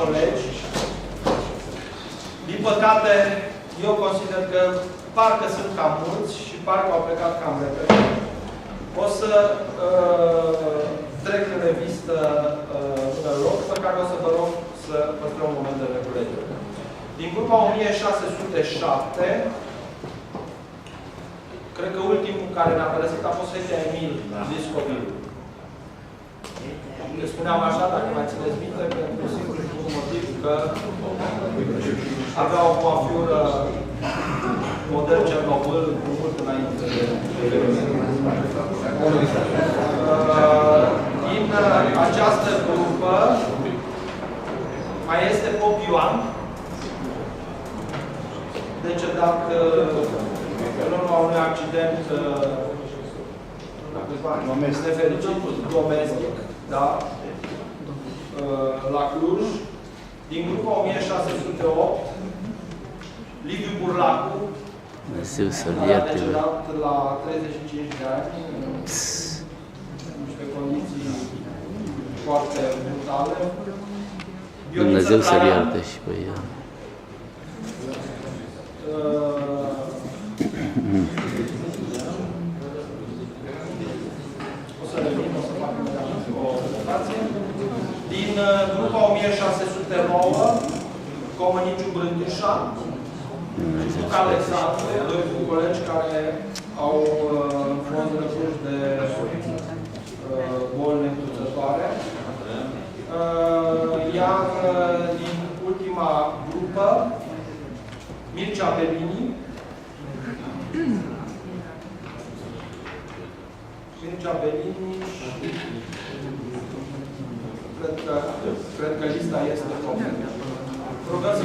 colegi. Din păcate, eu consider că parcă sunt cam mulți și parcă au plecat cam repede. O să trec în revistă rog, pe care o să vă rog să păstrăm un moment de reculegere. Din grupa 1607, cred că ultimul care ne-a părăsit a fost Fetea Emil Discovilu. Le spuneam așa, dacă mai țineți minte, pentru simplul motiv că avea o coafiură model Cernobâl cu mult înainte de din această grupă mai este Pop Ioan, decedat în urma unui accident nefericit domestic, da, la Cluj. Din grupa 1608, Liviu Burlacu, decedat la 35 de ani, în niște condiții foarte brutale. Dumnezeu să-l ierte și pe ea. O să revin, o să fac o prezentație. Din grupa 1609, Comăniciu Brândușa, Duc Alexandru, doi colegi care au fost răpuși de boli necruțătoare. Iar din ultima grupă, Mircea Bellini, și cred că lista este completă. Rugăm să